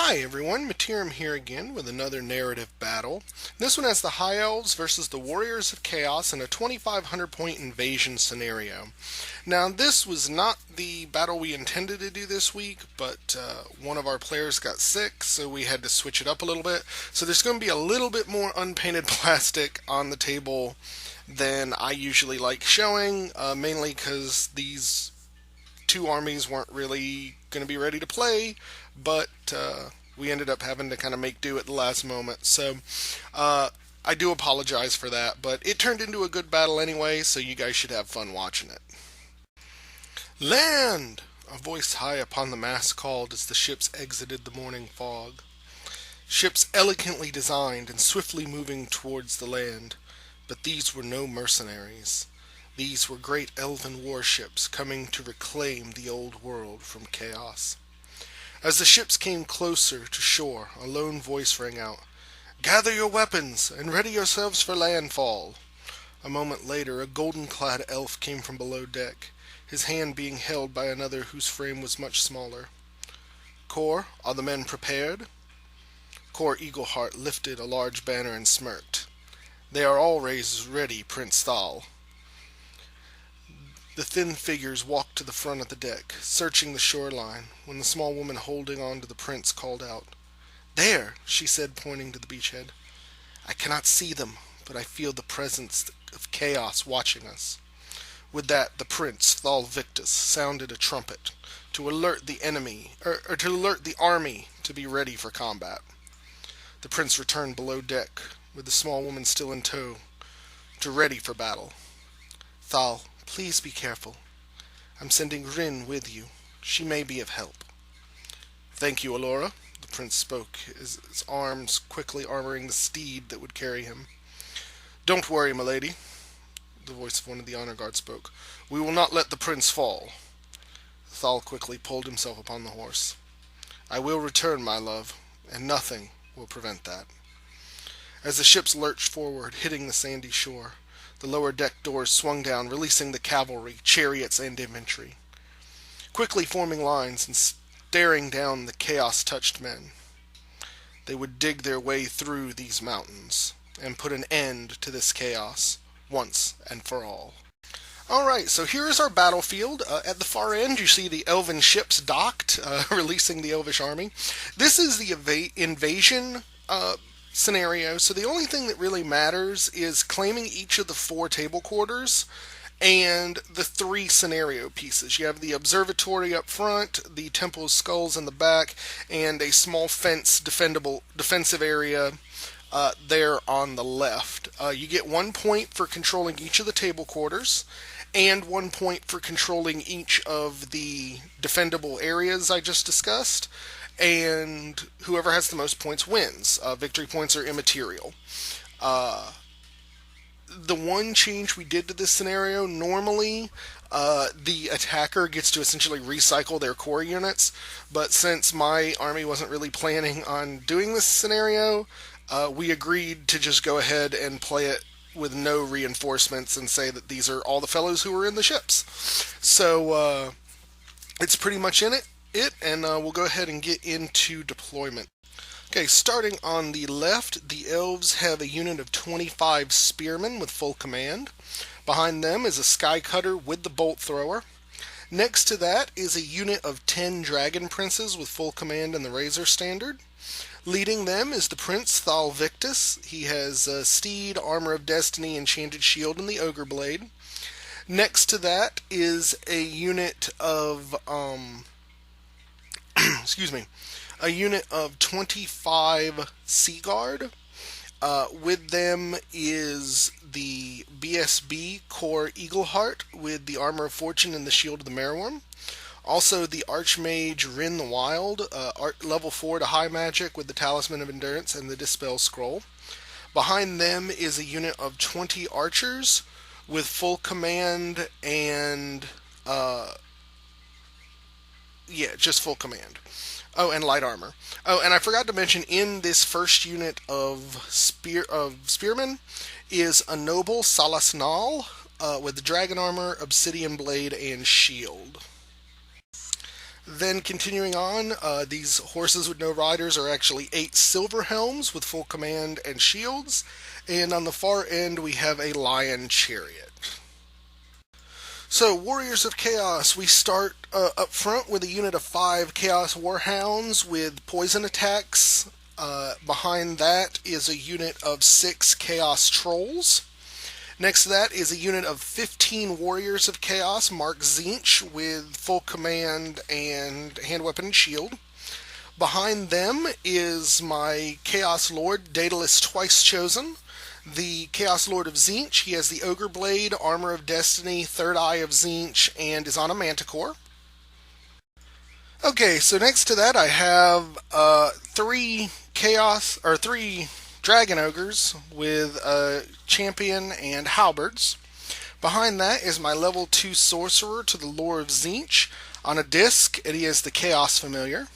Hi everyone, Materim here again with another narrative battle. This one has the High Elves versus the Warriors of Chaos in a 2,500 point invasion scenario. Now this was not the battle we intended to do this week, but one of our players got sick, so we had to switch it up a little bit. So there's going to be a little bit more unpainted plastic on the table than I usually like showing, mainly because these two armies weren't really going to be ready to play, but we ended up having to kind of make do at the last moment. So I do apologize for that, but it turned into a good battle anyway, so you guys should have fun watching it. Land! A voice high upon the mast called as the ships exited the morning fog. Ships elegantly designed and swiftly moving towards the land, but these were no mercenaries. These were great elven warships coming to reclaim the old world from chaos. As the ships came closer to shore, a lone voice rang out, "Gather your weapons and ready yourselves for landfall." A moment later, a golden-clad elf came from below deck, his hand being held by another whose frame was much smaller. "Cor, are the men prepared?" Cor Eagleheart lifted a large banner and smirked. "They are always ready, Prince Thal." The thin figures walked to the front of the deck, searching the shoreline, when the small woman holding on to the prince called out. "There," she said, pointing to the beachhead. "I cannot see them, but I feel the presence of chaos watching us." With that, the prince, Thal Victus, sounded a trumpet to alert the enemy, or to alert the army to be ready for combat. The prince returned below deck, with the small woman still in tow, to ready for battle. "Thal, please be careful. I'm sending Rin with you. She may be of help." "Thank you, Alora," the prince spoke, his arms quickly armoring the steed that would carry him. "Don't worry, milady," the voice of one of the honor guard spoke. "We will not let the prince fall." Thal quickly pulled himself upon the horse. "I will return, my love, and nothing will prevent that." As the ships lurched forward, hitting the sandy shore, the lower deck doors swung down, releasing the cavalry, chariots, and infantry. Quickly forming lines and staring down the chaos-touched men, they would dig their way through these mountains and put an end to this chaos once and for all. Alright, so here is our battlefield. At the far end, you see the elven ships docked, releasing the elvish army. This is the invasion scenario, so the only thing that really matters is claiming each of the 4 table quarters and the 3 scenario pieces. You have the observatory up front, the temple of skulls in the back, and a small defensive area there on the left. You get 1 point for controlling each of the table quarters, and 1 point for controlling each of the defendable areas I just discussed. And whoever has the most points wins. Victory points are immaterial. The one change we did to this scenario, normally the attacker gets to essentially recycle their core units, but since my army wasn't really planning on doing this scenario, we agreed to just go ahead and play it with no reinforcements and say that these are all the fellows who were in the ships. So it's pretty much in it. And we'll go ahead and get into deployment. Okay, starting on the left, the Elves have a unit of 25 spearmen with full command. Behind them is a sky cutter with the bolt thrower. Next to that is a unit of 10 dragon princes with full command and the razor standard. Leading them is the prince Thal Victus. He has steed, armor of destiny, enchanted shield, and the ogre blade. Next to that is a unit of a unit of 25 Sea Guard. With them is the BSB Cor Eagleheart with the Armor of Fortune and the Shield of the Mereworm. Also the Archmage Rin the Wild, level 4 to high magic with the Talisman of Endurance and the Dispel Scroll. Behind them is a unit of 20 archers with full command and just full command. Oh, and light armor. Oh, and I forgot to mention, in this first unit of spearmen is a noble Salasnal with dragon armor, obsidian blade, and shield. Then continuing on, these horses with no riders are actually 8 silver helms with full command and shields. And on the far end, we have a lion chariot. So, Warriors of Chaos, we start up front with a unit of 5 Chaos Warhounds with poison attacks. Behind that is a unit of 6 Chaos Trolls. Next to that is a unit of 15 Warriors of Chaos, marked Zinch, with full command and hand weapon and shield. Behind them is my Chaos Lord, Daedalus Twice Chosen, the Chaos Lord of Zinch. He has the Ogre Blade, Armor of Destiny, Third Eye of Zinch, and is on a Manticore. Okay, so next to that I have three Dragon Ogres with a champion and halberds. Behind that is my level 2 sorcerer to the lore of Zinch on a disc, and he has the Chaos Familiar.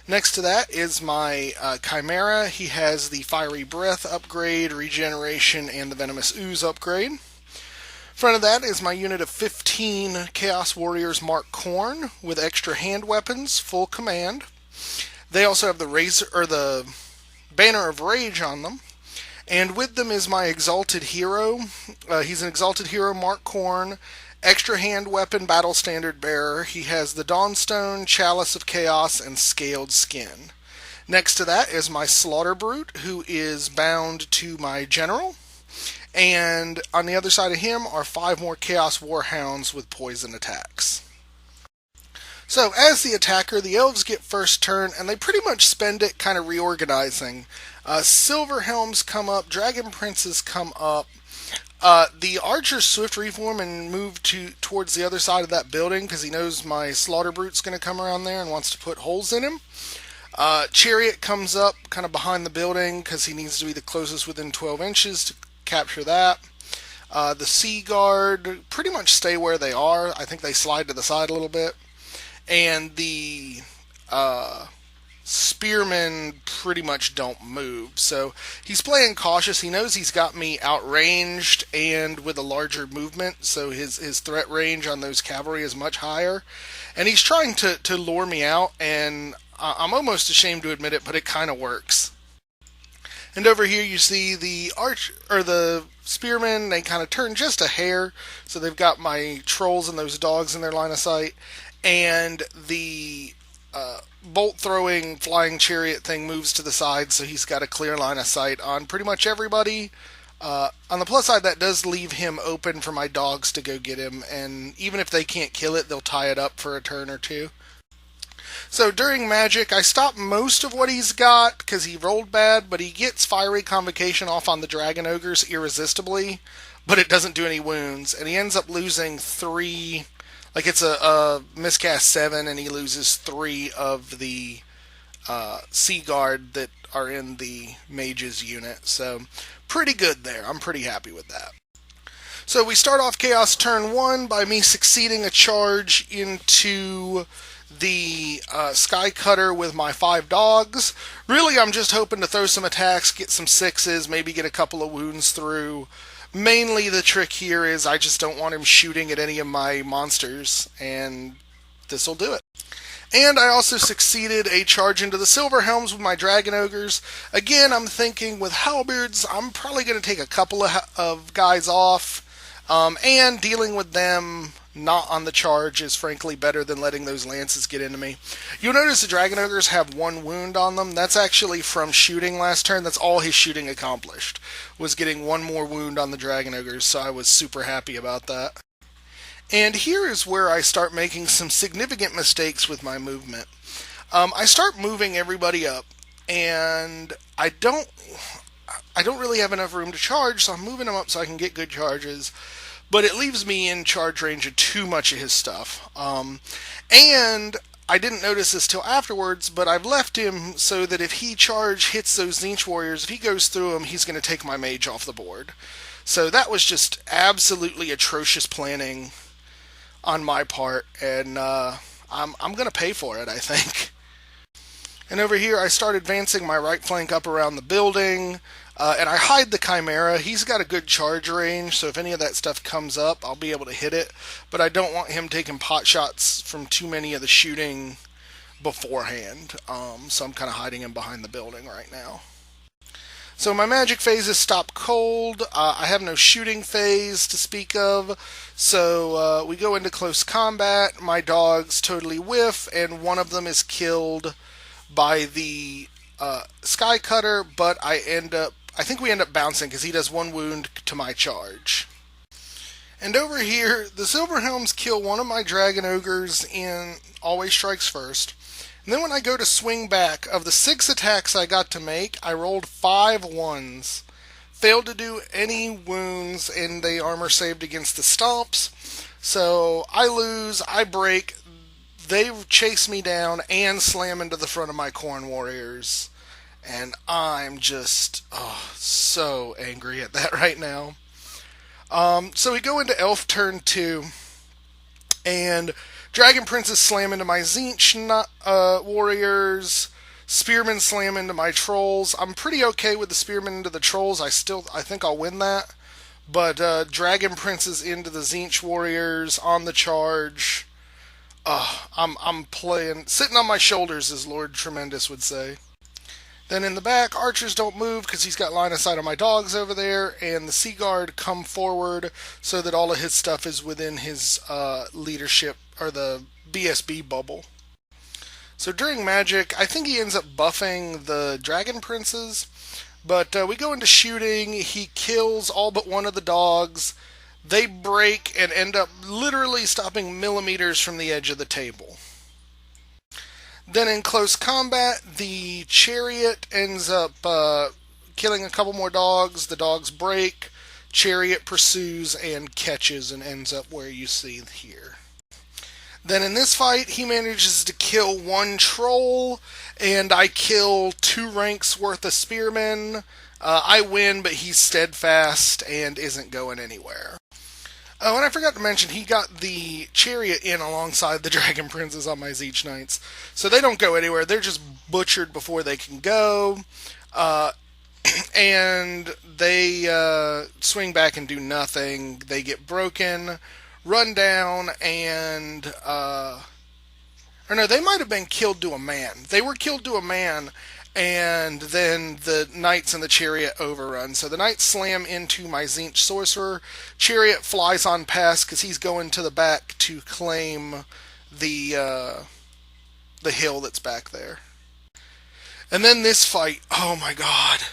Next to that is my Chimera. He has the Fiery Breath upgrade, Regeneration, and the Venomous Ooze upgrade. In front of that is my unit of 15 Chaos Warriors marked Khorne with extra hand weapons, full command. They also have the Banner of Rage on them. And with them is my Exalted Hero. He's an Exalted Hero marked Khorne, extra hand weapon, battle standard bearer. He has the Dawnstone, Chalice of Chaos, and Scaled Skin. Next to that is my Slaughter Brute, who is bound to my General. And on the other side of him are 5 more Chaos Warhounds with poison attacks. So, as the attacker, the Elves get first turn, and they pretty much spend it kind of reorganizing. Silver Helms come up, Dragon Princes come up. The Archers swift reform and move towards the other side of that building because he knows my Slaughter Brute's going to come around there and wants to put holes in him. Chariot comes up kind of behind the building because he needs to be the closest within 12 inches to capture that. The Sea Guard pretty much stay where they are. I think they slide to the side a little bit. And the Spearmen pretty much don't move. So he's playing cautious. He knows he's got me outranged and with a larger movement, so his threat range on those cavalry is much higher. And he's trying to lure me out, and I'm almost ashamed to admit it, but it kind of works. And over here you see the spearmen, they kind of turn just a hair, so they've got my trolls and those dogs in their line of sight. And the bolt-throwing flying chariot thing moves to the side, so he's got a clear line of sight on pretty much everybody. On the plus side, that does leave him open for my dogs to go get him, and even if they can't kill it, they'll tie it up for a turn or two. So during Magic, I stop most of what he's got because he rolled bad, but he gets Fiery Convocation off on the Dragon Ogres irresistibly, but it doesn't do any wounds, and he ends up losing 3. Like, it's a miscast 7, and he loses 3 of the Sea Guard that are in the Mage's unit. So, pretty good there. I'm pretty happy with that. So, we start off Chaos turn 1 by me succeeding a charge into the Sky Cutter with my 5 dogs. Really, I'm just hoping to throw some attacks, get some 6s, maybe get a couple of wounds through. Mainly the trick here is I just don't want him shooting at any of my monsters, and this will do it. And I also succeeded a charge into the Silver Helms with my Dragon Ogres. Again, I'm thinking with halberds, I'm probably going to take a couple of guys off, and dealing with them not on the charge is frankly better than letting those lances get into me. You'll notice the Dragon Ogres have 1 wound on them. That's actually from shooting last turn. That's all his shooting accomplished, was getting 1 more wound on the Dragon Ogres, so I was super happy about that. And here is where I start making some significant mistakes with my movement. I start moving everybody up, and I don't really have enough room to charge, so I'm moving them up so I can get good charges. But it leaves me in charge range of too much of his stuff. And I didn't notice this till afterwards, but I've left him so that if he charge hits those Zinch warriors, if he goes through them, he's going to take my mage off the board. So that was just absolutely atrocious planning on my part, and I'm going to pay for it, I think. And over here, I start advancing my right flank up around the building. And I hide the Chimera. He's got a good charge range, so if any of that stuff comes up, I'll be able to hit it. But I don't want him taking pot shots from too many of the shooting beforehand. So I'm kind of hiding him behind the building right now. So my magic phase is stop cold. I have no shooting phase to speak of. So we go into close combat. My dogs totally whiff, and one of them is killed by the Sky Cutter, but I think we end up bouncing because he does one wound to my charge. And over here, the Silverhelms kill one of my Dragon Ogres in Always Strikes First. And then when I go to swing back, of the 6 attacks I got to make, I rolled 5 ones. Failed to do any wounds, and they armor saved against the stomps. So I lose, I break, they chase me down and slam into the front of my Khorne warriors. And I'm just so angry at that right now. So we go into Elf turn 2, and Dragon Princes slam into my Tzeentch warriors. Spearmen slam into my trolls. I'm pretty okay with the Spearmen into the trolls. I think I'll win that. But Dragon Princes into the Tzeentch warriors on the charge. I'm playing, sitting on my shoulders, as Lord Tremendous would say. Then in the back, archers don't move because he's got line of sight on my dogs over there, and the Sea Guard come forward so that all of his stuff is within his leadership, or the BSB bubble. So during magic, I think he ends up buffing the Dragon Princes, but we go into shooting. He kills all but one of the dogs. They break and end up literally stopping millimeters from the edge of the table. Then in close combat, the chariot ends up killing a couple more dogs. The dogs break. Chariot pursues and catches and ends up where you see here. Then in this fight, he manages to kill one troll, and I kill 2 ranks worth of spearmen. I win, but he's steadfast and isn't going anywhere. Oh, and I forgot to mention, he got the chariot in alongside the Dragon Princes on my Tzeentch Knights. So they don't go anywhere. They're just butchered before they can go. And they swing back and do nothing. They get broken, run down, and... or no, they might have been killed to a man. They were killed to a man, and then the knights and the chariot overrun. So the knights slam into my Tzeentch sorcerer. Chariot flies on past because he's going to the back to claim the hill that's back there. And then this fight, oh my god.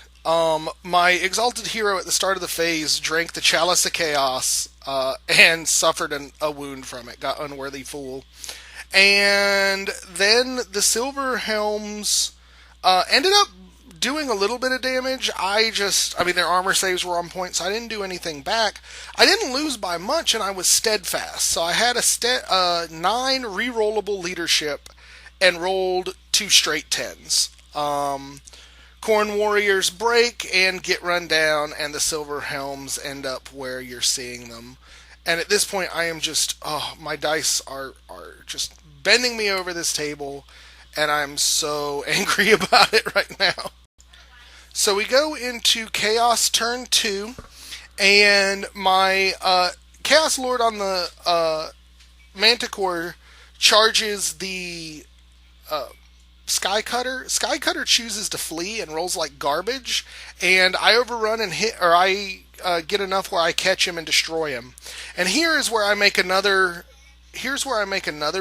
My exalted hero at the start of the phase drank the Chalice of Chaos and suffered a wound from it. Got Unworthy Fool. And then the Silverhelms ended up doing a little bit of damage. Their armor saves were on point, so I didn't do anything back. I didn't lose by much, and I was steadfast. So I had a 9 rerollable leadership and rolled 2 straight 10s. Khorne warriors break and get run down, and the Silverhelms end up where you're seeing them. And at this point, I am just, my dice are just bending me over this table, and I'm so angry about it right now. So we go into Chaos turn 2, and my Chaos Lord on the Manticore charges the Sky Cutter. Sky Cutter chooses to flee and rolls like garbage, and I overrun and hit, or I get enough where I catch him and destroy him. And here's where I make another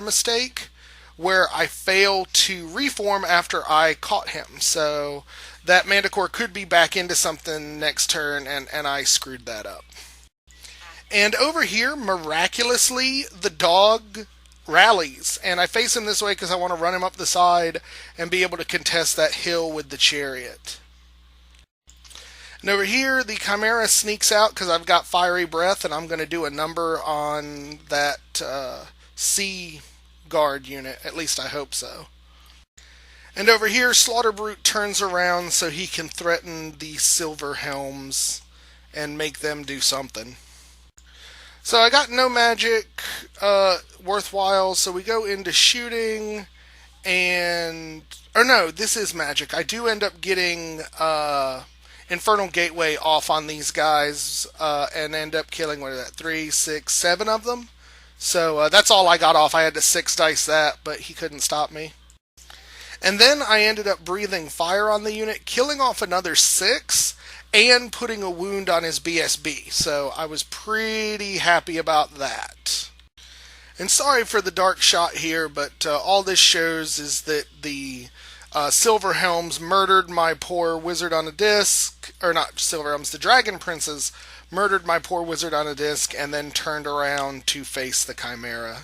mistake, where I fail to reform after I caught him. So that Manticore could be back into something next turn, and I screwed that up. And over here, miraculously, the dog rallies, and I face him this way because I want to run him up the side and be able to contest that hill with the chariot. And over here, the Chimera sneaks out because I've got Fiery Breath, and I'm going to do a number on that Sea Guard unit. At least I hope so. And over here, Slaughter Brute turns around so he can threaten the Silverhelms and make them do something. So I got no magic worthwhile, so we go into shooting, and... Or no, this is magic. I do end up getting Infernal Gateway off on these guys, and end up killing, 3, 6, 7 of them. So that's all I got off. I had to 6 dice that, but he couldn't stop me. And then I ended up breathing fire on the unit, killing off another 6, and putting a wound on his BSB. So I was pretty happy about that. And sorry for the dark shot here, but all this shows is that the Silver Helms murdered my poor wizard on a disc, or not Silver Helms, the Dragon Princes murdered my poor wizard on a disc and then turned around to face the Chimera.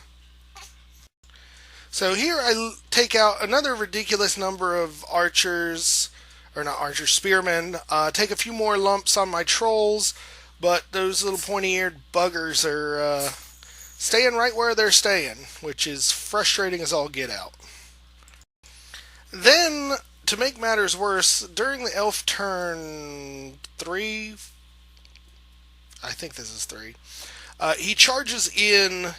So here I take out another ridiculous number of archers, or not archers, spearmen, take a few more lumps on my trolls, but those little pointy-eared buggers are staying right where they're staying, which is frustrating as all get out. Then, to make matters worse, during the elf turn 3, I think this is 3, he charges in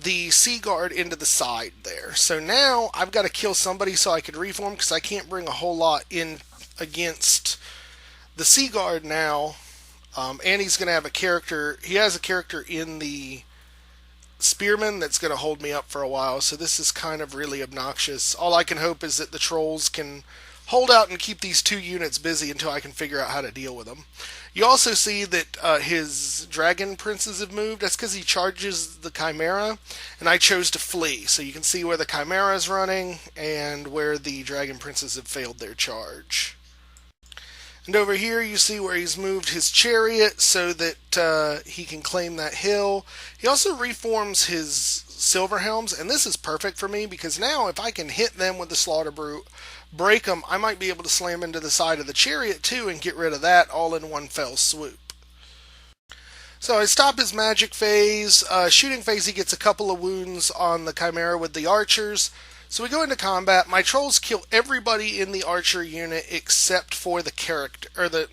the Sea Guard into the side there. So now I've got to kill somebody so I can reform, because I can't bring a whole lot in against the Sea Guard now. And he's going to have a character, he has a character in the Spearman that's going to hold me up for a while, so this is kind of really obnoxious. All I can hope is that the trolls can hold out and keep these 2 units busy until I can figure out how to deal with them. You also see that his dragon princes have moved. That's because he charges the Chimera, and I chose to flee. So you can see where the Chimera is running and where the dragon princes have failed their charge. And over here you see where he's moved his chariot so that he can claim that hill. He also reforms his Silver Helms, and this is perfect for me because now if I can hit them with the Slaughter Brute, break them, I might be able to slam into the side of the chariot too and get rid of that all in one fell swoop. So I stop his magic phase. Shooting phase, he gets a couple of wounds on the Chimera with the archers. So we go into combat. My trolls kill everybody in the archer unit except for the character, or the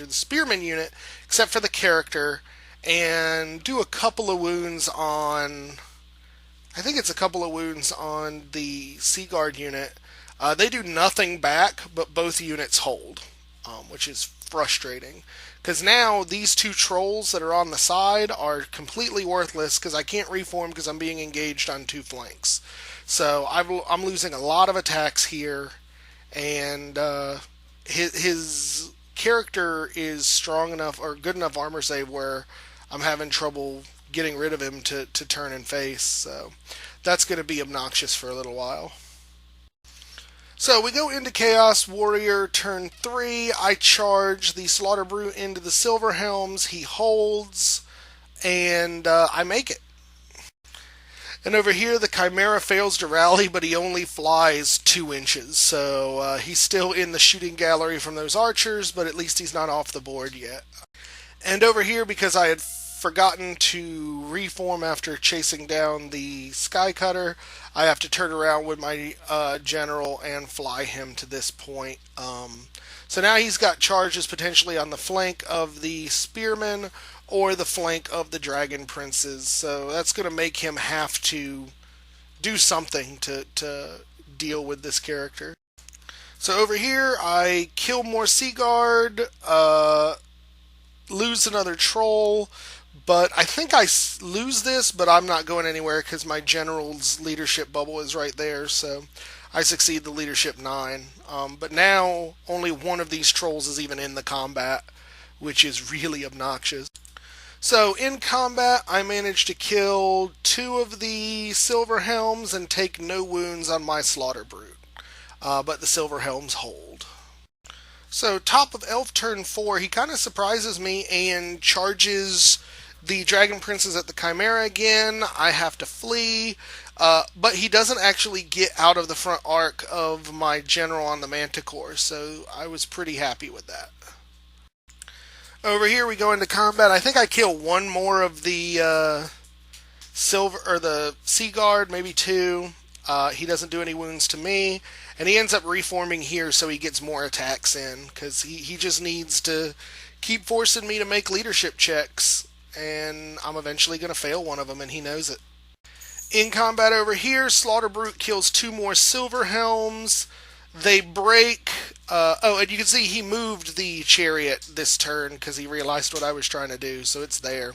spearman unit, except for the character, and do a couple of wounds on, I think it's a couple of wounds on the Sea Guard unit. They do nothing back, but both units hold, which is frustrating. Because now these 2 trolls that are on the side are completely worthless because I can't reform because I'm being engaged on 2 flanks. So I'm losing a lot of attacks here, and his character is strong enough or good enough armor save where I'm having trouble getting rid of him to turn and face. So that's going to be obnoxious for a little while. So we go into Chaos Warrior turn 3. I charge the Slaughter Brute into the Silver Helms. He holds, and I make it. And over here, the Chimera fails to rally, but he only flies 2 inches. So he's still in the shooting gallery from those archers, but at least he's not off the board yet. And over here, because I had forgotten to reform after chasing down the Sky Cutter, I have to turn around with my general and fly him to this point. So now he's got charges potentially on the flank of the Spearmen or the flank of the Dragon Princes. So that's going to make him have to do something to deal with this character. So over here, I kill more Sea Guard, lose another troll, but I think I lose this, but I'm not going anywhere because my general's leadership bubble is right there, so I succeed the leadership 9. But now only one of these trolls is even in the combat, which is really obnoxious. So in combat, I managed to kill 2 of the Silver Helms and take no wounds on my Slaughter Brute. But the Silver Helms hold. So top of Elf turn 4, he kind of surprises me and charges the Dragon Princes at the Chimera again. I have to flee, but he doesn't actually get out of the front arc of my general on the Manticore, so I was pretty happy with that. Over here we go into combat. I think I kill 1 more of the silver or the Sea Guard, maybe 2. He doesn't do any wounds to me, and he ends up reforming here so he gets more attacks in, because he just needs to keep forcing me to make leadership checks, and I'm eventually going to fail one of them, and he knows it. In combat over here, Slaughter Brute kills 2 more Silver Helms. They break. And you can see he moved the chariot this turn because he realized what I was trying to do, so it's there.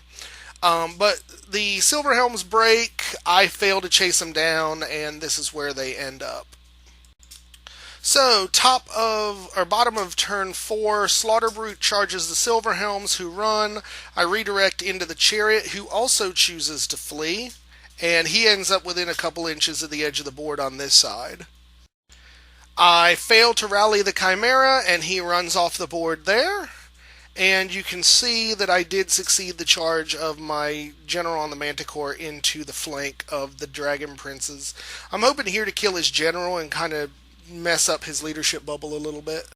But the Silver Helms break. I fail to chase them down, and this is where they end up. So, bottom of turn 4, Slaughter Brute charges the Silver Helms who run. I redirect into the Chariot who also chooses to flee, and he ends up within a couple inches of the edge of the board on this side. I fail to rally the Chimera, and he runs off the board there. And you can see that I did succeed the charge of my general on the Manticore into the flank of the Dragon Princes. I'm hoping here to kill his general and kind of mess up his leadership bubble a little bit.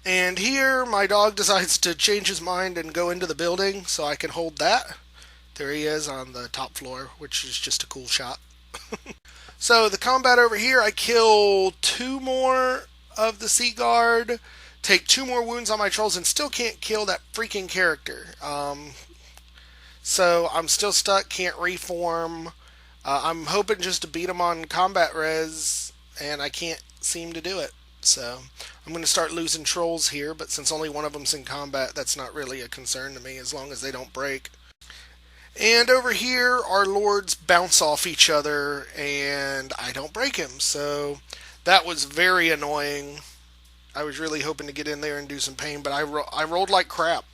And here my dog decides to change his mind and go into the building so I can hold that. There he is on the top floor, which is just a cool shot. So the combat over here, I kill 2 more of the Sea Guard, take 2 more wounds on my trolls, and still can't kill that freaking character. So I'm still stuck, can't reform. I'm hoping just to beat him on combat res, and I can't seem to do it. So I'm going to start losing trolls here, but since only one of them's in combat, that's not really a concern to me as long as they don't break. And over here, our lords bounce off each other, and I don't break him. So that was very annoying. I was really hoping to get in there and do some pain, but I rolled like crap.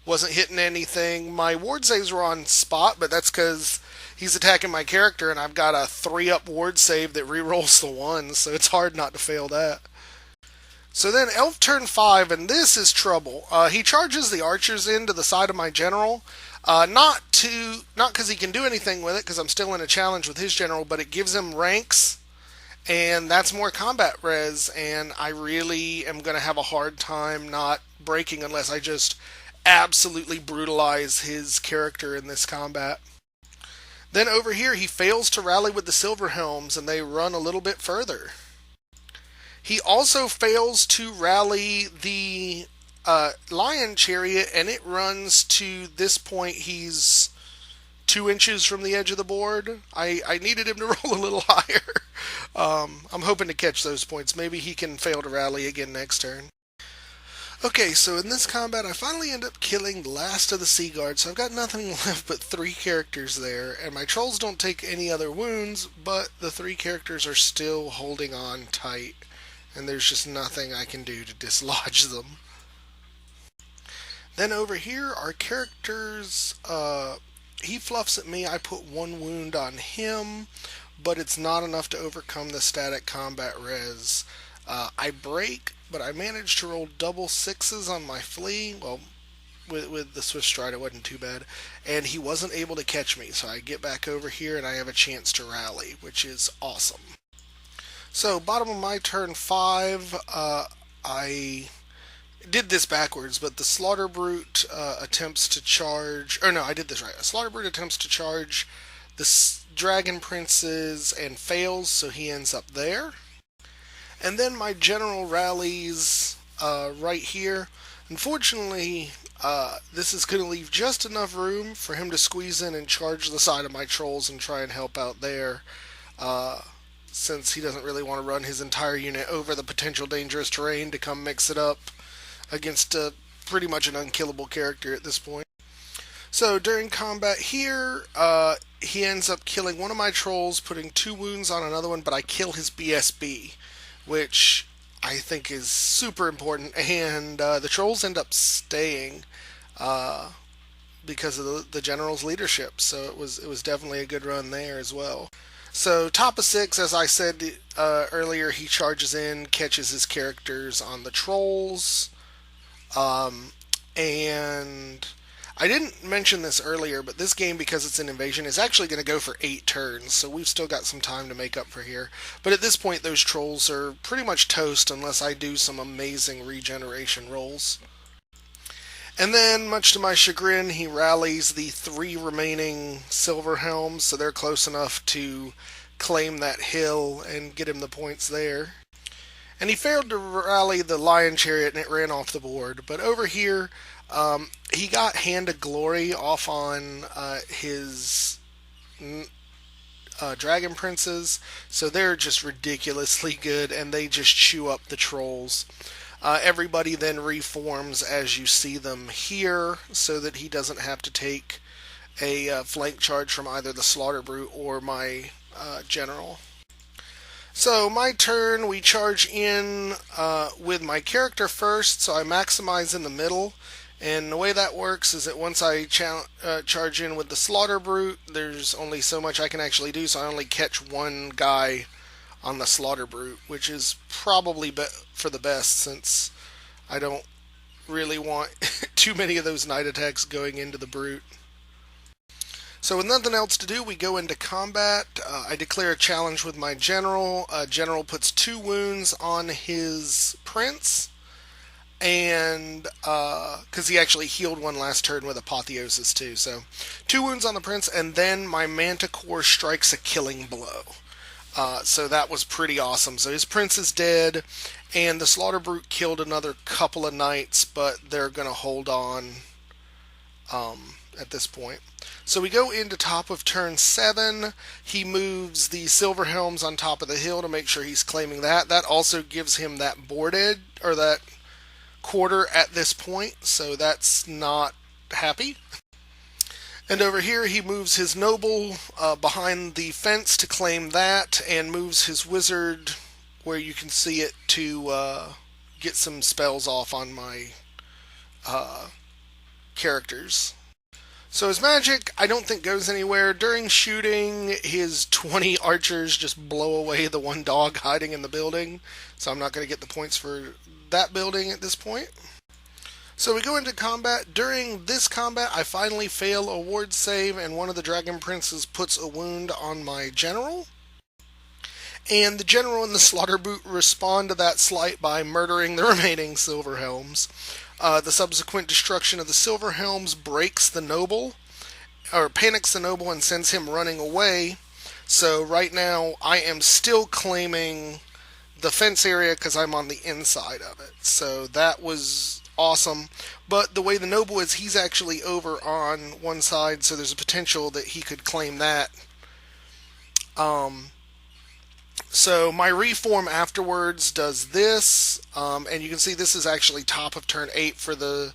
Wasn't hitting anything. My ward saves were on spot, but that's because he's attacking my character, and I've got a 3-up ward save that rerolls the 1, so it's hard not to fail that. So then Elf turn 5, and this is trouble. He charges the archers into the side of my general. Not because he can do anything with it, because I'm still in a challenge with his general, but it gives him ranks, and that's more combat res, and I really am going to have a hard time not breaking unless I just absolutely brutalize his character in this combat. Then over here, he fails to rally with the Silver Helms, and they run a little bit further. He also fails to rally the Lion Chariot, and it runs to this point. He's 2 inches from the edge of the board. I needed him to roll a little higher. I'm hoping to catch those points. Maybe he can fail to rally again next turn. Okay, so in this combat, I finally end up killing the last of the Sea Guard, so I've got nothing left but 3 characters there, and my trolls don't take any other wounds, but the 3 characters are still holding on tight, and there's just nothing I can do to dislodge them. Then over here, our characters, he fluffs at me, I put 1 wound on him, but it's not enough to overcome the static combat res. I break, but I managed to roll double 6s on my flee. Well, with the Swift Stride, it wasn't too bad. And he wasn't able to catch me, so I get back over here and I have a chance to rally, which is awesome. So, bottom of my turn 5, I did this backwards, but the Slaughter Brute attempts to charge... Or no, I did this right. A Slaughter Brute attempts to charge the Dragon Princes and fails, so he ends up there. And then my general rallies right here. Unfortunately, this is going to leave just enough room for him to squeeze in and charge the side of my trolls and try and help out there, since he doesn't really want to run his entire unit over the potential dangerous terrain to come mix it up against pretty much an unkillable character at this point. So during combat here, he ends up killing one of my trolls, putting 2 wounds on another one, but I kill his BSB, which I think is super important, and the trolls end up staying because of the general's leadership, so it was definitely a good run there as well. So top of 6, as I said earlier, he charges in, catches his characters on the trolls, and I didn't mention this earlier, but this game, because it's an invasion, is actually going to go for 8 turns, so we've still got some time to make up for here. But at this point, those trolls are pretty much toast unless I do some amazing regeneration rolls. And then, much to my chagrin, he rallies the 3 remaining Silver Helms, so they're close enough to claim that hill and get him the points there. And he failed to rally the Lion Chariot, and it ran off the board. But over here, he got Hand of Glory off on his Dragon Princes, so they're just ridiculously good, and they just chew up the trolls. Everybody then reforms as you see them here, so that he doesn't have to take a flank charge from either the Slaughter Brute or my general. So my turn, we charge in with my character first, so I maximize in the middle. And the way that works is that once I charge in with the Slaughter Brute, there's only so much I can actually do, so I only catch one guy on the Slaughter Brute, which is probably for the best since I don't really want too many of those night attacks going into the Brute. So with nothing else to do, we go into combat. I declare a challenge with my general. General puts 2 wounds on his prince, and because he actually healed one last turn with apotheosis too. So 2 wounds on the prince, and then my manticore strikes a killing blow. So that was pretty awesome. So his prince is dead, and the Slaughter Brute killed another couple of knights, but they're going to hold on at this point. So we go into top of turn 7. He moves the Silver Helms on top of the hill to make sure he's claiming that. That also gives him that board edge, or that quarter at this point, so that's not happy. And over here he moves his noble behind the fence to claim that, and moves his wizard where you can see it to get some spells off on my characters. So his magic, I don't think goes anywhere. During shooting, his 20 archers just blow away the one dog hiding in the building, so I'm not going to get the points for that building at this point. So we go into combat. During this combat, I finally fail a ward save, and one of the Dragon Princes puts a wound on my general. And the general and the Slaughter Brute respond to that slight by murdering the remaining Silver Helms. The subsequent destruction of the Silver Helms breaks the noble, or panics the noble and sends him running away. So right now I am still claiming the fence area because I'm on the inside of it. So that was awesome. But the way the noble is, he's actually over on one side, so there's a potential that he could claim that. So my reform afterwards does this, and you can see this is actually top of turn 8 for the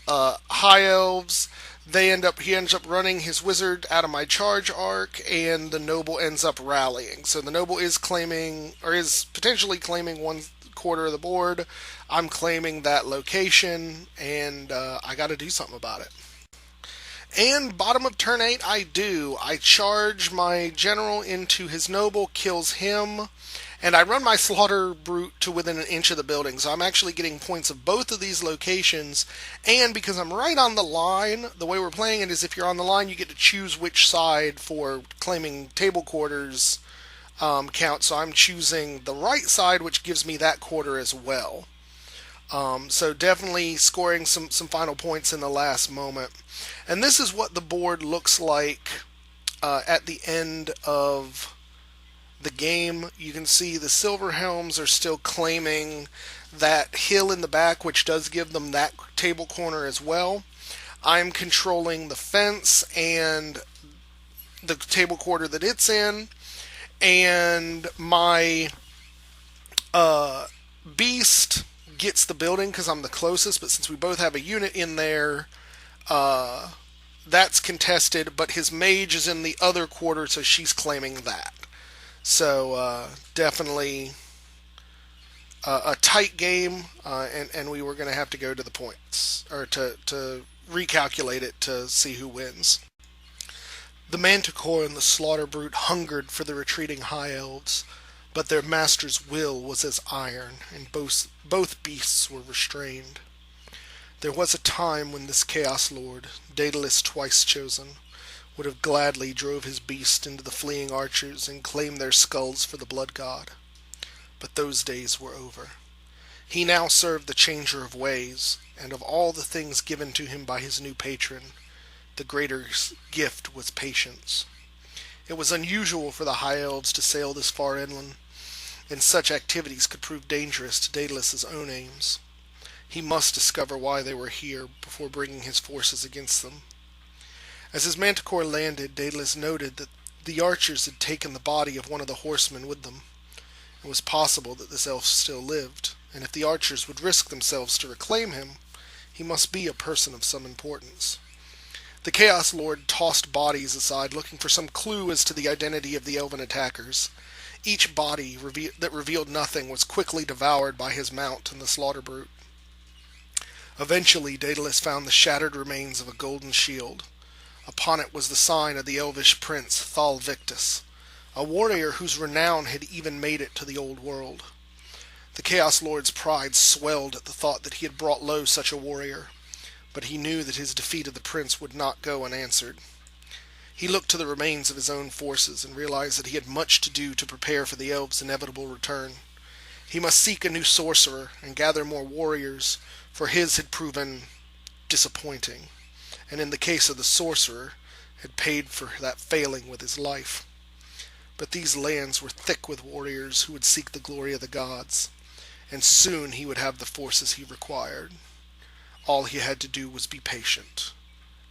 High Elves. He ends up running his wizard out of my charge arc, and the noble ends up rallying. So the noble is claiming, or is potentially claiming 1/4 of the board. I'm claiming that location, and I got to do something about it. And bottom of turn 8, I do. I charge my general into his noble, kills him, and I run my Slaughter Brute to within an inch of the building. So I'm actually getting points of both of these locations, and because I'm right on the line, the way we're playing it is if you're on the line, you get to choose which side for claiming table quarters count. So I'm choosing the right side, which gives me that quarter as well. So definitely scoring some final points in the last moment. And this is what the board looks like at the end of the game. You can see the Silver Helms are still claiming that hill in the back, which does give them that table corner as well. I'm controlling the fence and the table quarter that it's in, and my beast gets the building because I'm the closest, but since we both have a unit in there, that's contested, but his mage is in the other quarter, so she's claiming that. So definitely a tight game, and we were going to have to go to the points, or to recalculate it to see who wins. The Manticore and the Slaughter Brute hungered for the retreating High Elves, but their master's will was as iron, and both beasts were restrained. There was a time when this Chaos Lord, Daedalus twice chosen, would have gladly drove his beast into the fleeing archers and claimed their skulls for the blood god. But those days were over. He now served the Changer of Ways, and of all the things given to him by his new patron, the greater gift was patience. It was unusual for the High Elves to sail this far inland, and such activities could prove dangerous to Daedalus's own aims. He must discover why they were here before bringing his forces against them. As his manticore landed, Daedalus noted that the archers had taken the body of one of the horsemen with them. It was possible that this elf still lived, and if the archers would risk themselves to reclaim him, he must be a person of some importance. The Chaos Lord tossed bodies aside, looking for some clue as to the identity of the elven attackers. Each body that revealed nothing was quickly devoured by his mount and the slaughter brute. Eventually, Daedalus found the shattered remains of a golden shield. Upon it was the sign of the elvish prince Thal Victus, a warrior whose renown had even made it to the old world. The Chaos Lord's pride swelled at the thought that he had brought low such a warrior, but he knew that his defeat of the prince would not go unanswered. He looked to the remains of his own forces and realized that he had much to do to prepare for the elves' inevitable return. He must seek a new sorcerer and gather more warriors, for his had proven disappointing, and in the case of the sorcerer, had paid for that failing with his life. But these lands were thick with warriors who would seek the glory of the gods, and soon he would have the forces he required. All he had to do was be patient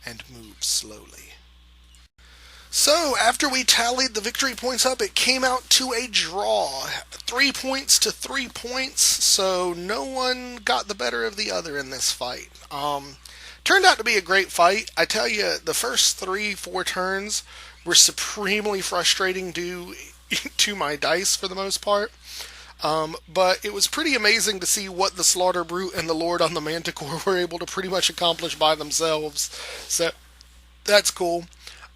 and move slowly. So, after we tallied the victory points up, it came out to a draw. 3 points to 3 points, so no one got the better of the other in this fight. Turned out to be a great fight. I tell you, the first 3-4 turns were supremely frustrating due to my dice for the most part. But it was pretty amazing to see what the Slaughter Brute and the Lord on the Manticore were able to pretty much accomplish by themselves. So, that's cool.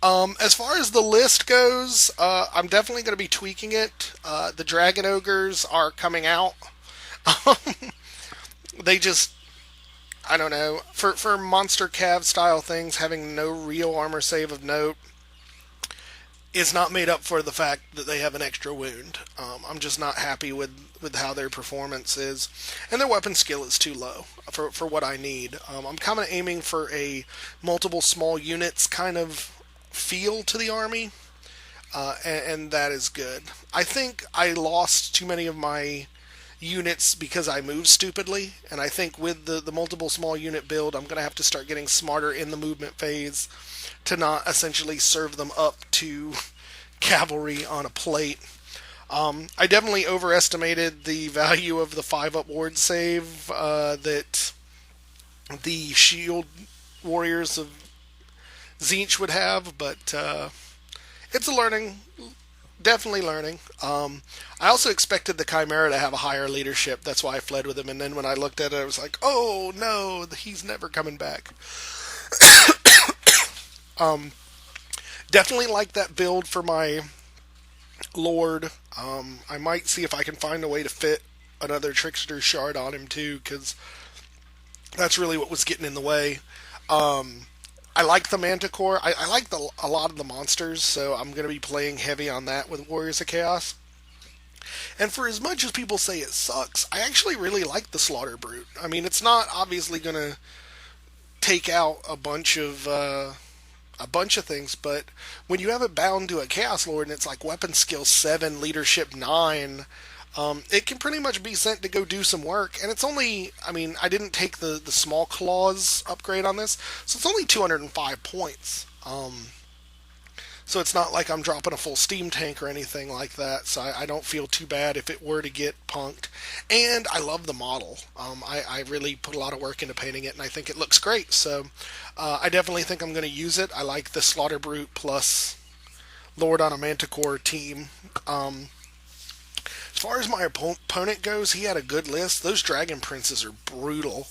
As far as the list goes, I'm definitely going to be tweaking it. The Dragon Ogres are coming out. They just, I don't know, for Monster Cav style things, having no real armor save of note is not made up for the fact that they have an extra wound. I'm just not happy with how their performance is. And their weapon skill is too low for what I need. I'm kind of aiming for a multiple small units kind of feel to the army, and that is good. I think I lost too many of my units because I moved stupidly, and I think with the multiple small unit build, I'm going to have to start getting smarter in the movement phase to not essentially serve them up to cavalry on a plate. I definitely overestimated the value of the 5-up ward save that the shield warriors of Tzeentch would have, but it's a learning, definitely learning. I also expected the Chimera to have a higher leadership, that's why I fled with him, and then when I looked at it, I was like, oh no, he's never coming back. Definitely like that build for my Lord. I might see if I can find a way to fit another Trickster Shard on him too, because that's really what was getting in the way. I like the Manticore. I like a lot of the monsters, so I'm going to be playing heavy on that with Warriors of Chaos. And for as much as people say it sucks, I actually really like the Slaughter Brute. I mean, it's not obviously going to take out a bunch of things, but when you have it bound to a Chaos Lord and it's like weapon skill 7, leadership 9, it can pretty much be sent to go do some work, and it's only, I mean, I didn't take the small claws upgrade on this, so it's only 205 points. So it's not like I'm dropping a full steam tank or anything like that, so I don't feel too bad if it were to get punked. And I love the model. I really put a lot of work into painting it, and I think it looks great, so I definitely think I'm going to use it. I like the Slaughter Brute plus Lord on a Manticore team. As far as my opponent goes, he had a good list. Those Dragon Princes are brutal.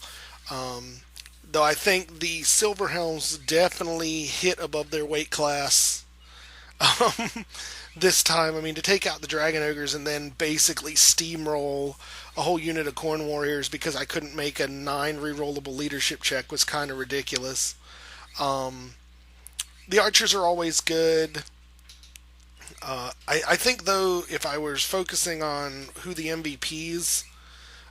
Though I think the Silverhelms definitely hit above their weight class this time. I mean, to take out the Dragon Ogres and then basically steamroll a whole unit of Corn Warriors because I couldn't make a 9 rerollable leadership check was kind of ridiculous. The Archers are always good. I think, though, if I was focusing on who the MVPs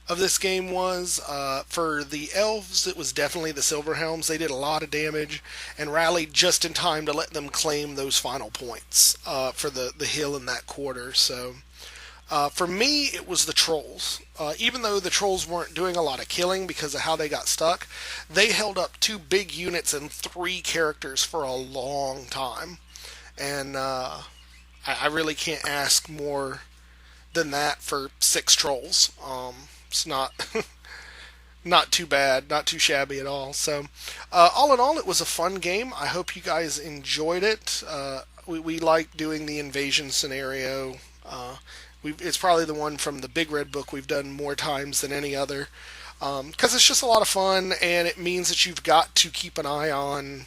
of this game was, for the Elves, it was definitely the Silverhelms. They did a lot of damage and rallied just in time to let them claim those final points for the hill in that quarter. So, for me, it was the Trolls. Even though the Trolls weren't doing a lot of killing because of how they got stuck, they held up 2 big units and 3 characters for a long time. And I really can't ask more than that for 6 Trolls. It's not not too bad, not too shabby at all. So, all in all, it was a fun game. I hope you guys enjoyed it. We like doing the invasion scenario. It's probably the one from the Big Red Book we've done more times than any other, because it's just a lot of fun, and it means that you've got to keep an eye on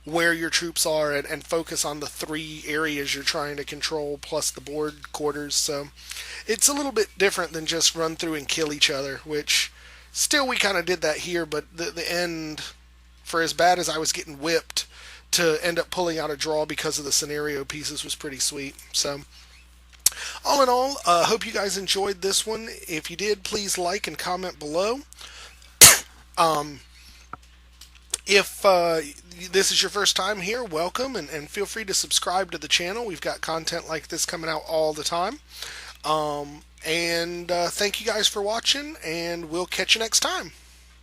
where your troops are and focus on the three areas you're trying to control plus the board quarters. So it's a little bit different than just run through and kill each other, which still we kind of did that here, but the end, for as bad as I was getting whipped, to end up pulling out a draw because of the scenario pieces was pretty sweet. So all in all, hope you guys enjoyed this one. If you did, please like and comment below. Um, if this is your first time here, welcome, and feel free to subscribe to the channel. We've got content like this coming out all the time. And thank you guys for watching, and we'll catch you next time.